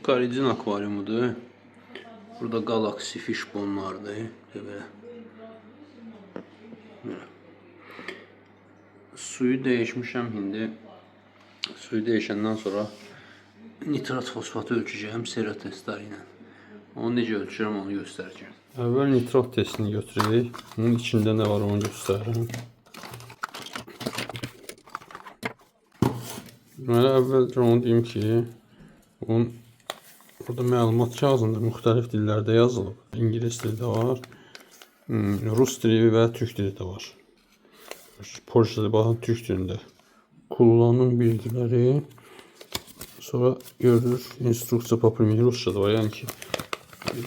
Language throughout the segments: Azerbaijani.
Koridin akvaryumudur. Burada Galaxy Fishbone'lardır. Böyle. Suyu değişmişəm indi. Suyu değişəndən sonra nitrat fosfatı ölçəcəyim sera testləri ilə. Onu necə ölçürəm onu göstərəcəm. Əvvəl nitrat testini götürək. Bunun içində nə var onu göstərirəm. Deməli əvvəlcə onu deyim ki, bunun burada məlumat kağızında müxtəlif dillərdə yazılıb. İngilis dilində var, Rus dili və Türk dili də var. Polşada baxın Türk dilində. Kullanım bilgiləri, sonra görülür instruksiya po primeru Rusçada var. Yəni ki,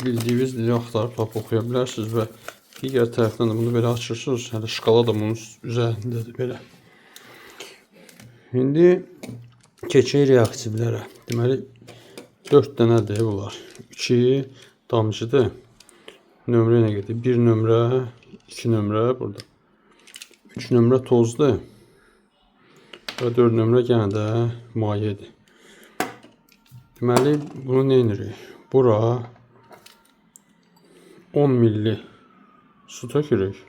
bildiyiniz dili axtarıb oxuya bilərsiniz və digər tərəfdən də bunu belə açırsınız. Hələ şkala da bunun üzərindədir belə. İndi keçək reaktivlərə. Deməli 4 dənədir bunlar. 2 damcıdır. Nömrə nə gedir? 1 nömrə, 2 nömrə burada. 3 nömrə tozdur. Və 4 nömrə yenə də mayedir. Deməli bunu nə edirik? Bura 10 milli su tökürük.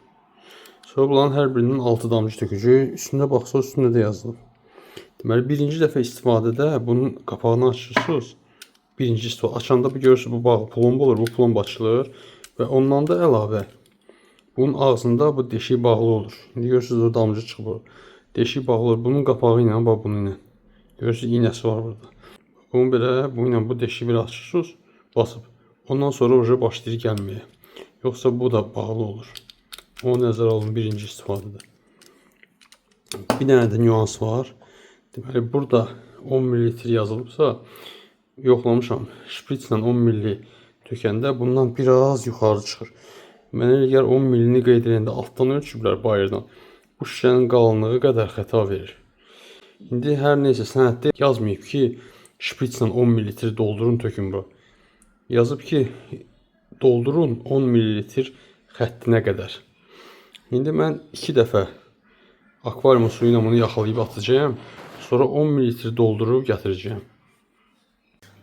Sonra bunların hər birinin 6 damcı tökücük. Üstündə baxsa üstündə də yazılıb. Deməli birinci dəfə istifadədə bunun qapağını açırsınız. Birinci istifadə açanda bu görürsünüz bu bağ plomb olur, bu plomb açılır və ondan da əlavə bunun ağzında bu deşik bağlı olur. İndi görürsünüz o damcı çıxır. Deşik bağlı olur. Bunun qapağı ilə bax bunun ilə. Görürsünüz iynəsi var burada. Bunu belə bu ilə bu deşiyi bir açırsınız, basıb. Ondan sonra oje başlayır gəlməyə. Yoxsa bu da bağlı olur. Onu nəzərə alın birinci istifadədə. Bir dənə də nüans var. Deməli burada 10 ml yazılıbsa yoxlamışam. Şpritslə 10 ml tökəndə bundan biraz yuxarı çıxır. Mənə elə gəlir 10 ml-ni qeyd edəndə altdan ölçüblər bayırdan. Bu şişənin qalınlığı qədər xəta verir. İndi hər neysə sənəddə yazmayıb ki, şpritslə 10 ml doldurun tökün bu. Yazıb ki, doldurun 10 ml xəttinə qədər. İndi mən 2 dəfə akvaryum suyu ilə bunu yaxalayıb atacağım. Sonra 10 ml doldurub gətirəcəyim.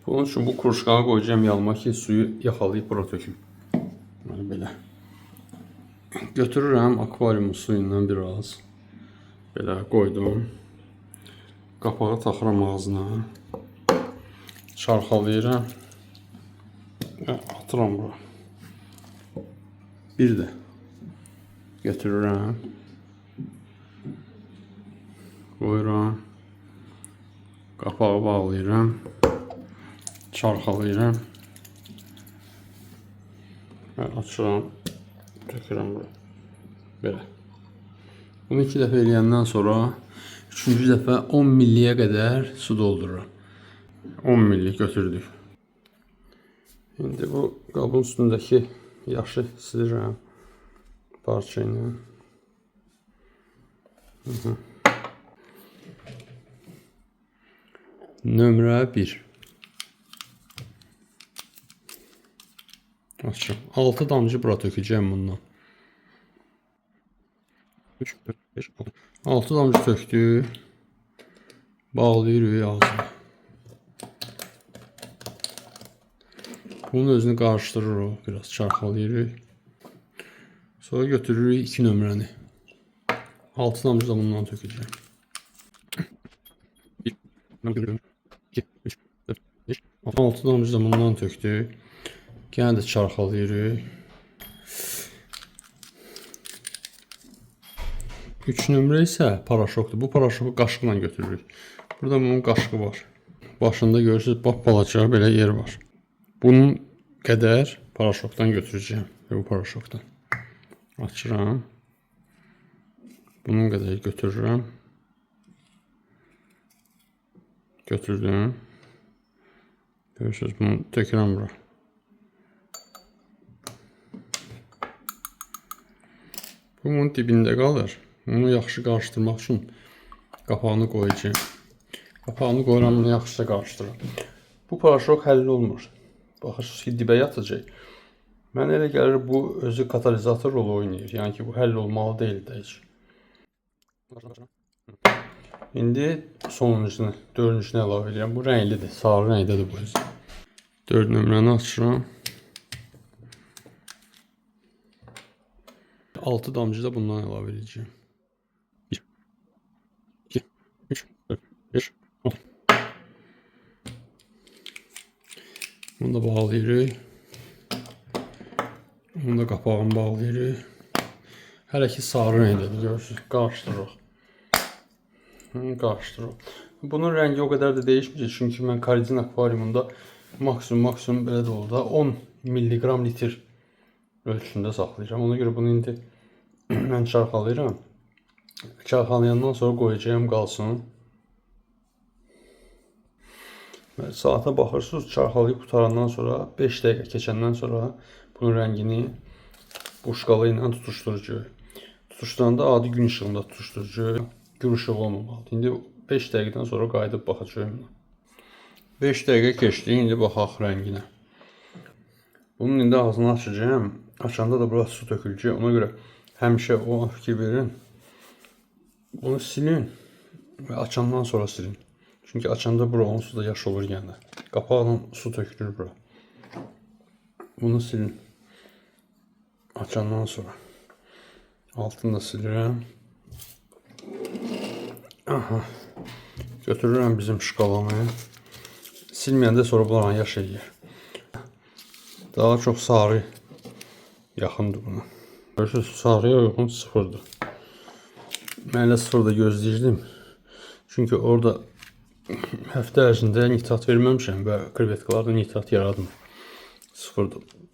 Bunun üçün bu krujkanı qoyacağım yanıma ki, suyu yaxalayıb bura töküm. Belə. Götürürəm akvaryum suyundan biraz. Belə qoydum. Qapağı taxıram ağzına. Çarxalayıram. Və atıram bura. Bir də götürürəm. Qoyuram. Qapağı bağlayıram. Çarxalayıram. Və açıram. Tökürəm bura. Belə. Bunu 2 dəfə eləyəndən sonra 3-cü dəfə 10 milliyə qədər su doldururam. 10 milli götürdük. İndi bu qabın üstündəki yaşı silirəm. Parça ilə. Nömrə 1. Açıram. 6 damcı bura tökəcəyim bundan. 3, 4, 5, 6 damcı tökdük. Bağlayırıq ağzına. Bunun özünü qarışdırırıq. Biraz çarxalayırıq. Sonra götürürük 2 nömrəni. 6 damcı da bundan tökəcəyim. 1, 2, 3, 4, 5, 6 damcı da bundan tökdük. Yenə də çarxalayırıq. 3 nömrə isə paraşokdur. Bu paraşoku qaşıqla götürürük. Burada bunun qaşığı var. Başında görürsünüz balaca belə yer var. Bunun qədər paraşokdan götürəcəyim. Bu paraşokdan. Açıram. Bunun qədər götürürəm. Götürdüm. Görürsünüz bunu tökürəm bura. Bu bunun dibində qalır. Bunu yaxşı qarışdırmaq üçün qapağını qoyacağım. Qapağını qoyuram, bunu yaxşıca qarışdırıram. Bu paraşok həll olmur. Baxırsınız ki, dibə yatacaq. Mənə elə gəlir bu özü katalizator rolu oynayır. Yəni ki, bu həll olmalı deyil də heç. İndi sonuncunu, dördüncünü əlavə edirəm. Bu rənglidir, sarı rəngdədir bu özü. 4 nömrəni açıram. 6 damcı da bundan əlavə edəcəyim. 1, 2, 3, 4, 5, 6. Bunu da bağlayırıq. Bunu da qapağını bağlayırıq. Hələ ki sarı rəngdədir, görürsünüz. Qarışdırırıq. Qarışdırırıq. Bunun rəngi o qədər də değişməyəcək. Çünki mən Karidin akvariumunda maksimum belə də oldu da 10 milliqram litr ölçüsündə saxlayacağım. Ona görə bunu indi mən çarxalayıram. Çarxalayandan sonra qoyacağım qalsın. Saata baxırsınız, çarxalayıb qutarandan sonra 5 dəqiqə keçəndən sonra bunun rəngini buşqalı ilə tutuşdurucuq. Tutuşduranda adi gün işığında tutuşdurucuq. Gün işığı olmamalıdır. İndi 5 dəqiqədən sonra qayıdıb baxacağım. 5 dəqiqə keçdi, indi baxaq rənginə. Bunun indi ağzını açacağım. Açanda da burası su töküləcək. Ona görə həmişə o fikir verin. Bunu silin və açandan sonra silin. Çünki açanda bura onsuz da yaş olur yəni. Qapaqla su tökülür bura. Bunu silin. Açandan sonra. Altını da silirəm. Aha. Götürürəm bizim şkalanı. Silməyəndə sonra bunlarla yaş eləyir. Daha çox sarı yaxındır buna. Görürsünüz, sarıya uyğun 0'dır. Mən elə 0'da gözləyirdim. Çünki orada həftə ərzində nitrat verməmişəm və krevetkalarda nitrat yaradmır. 0'dır.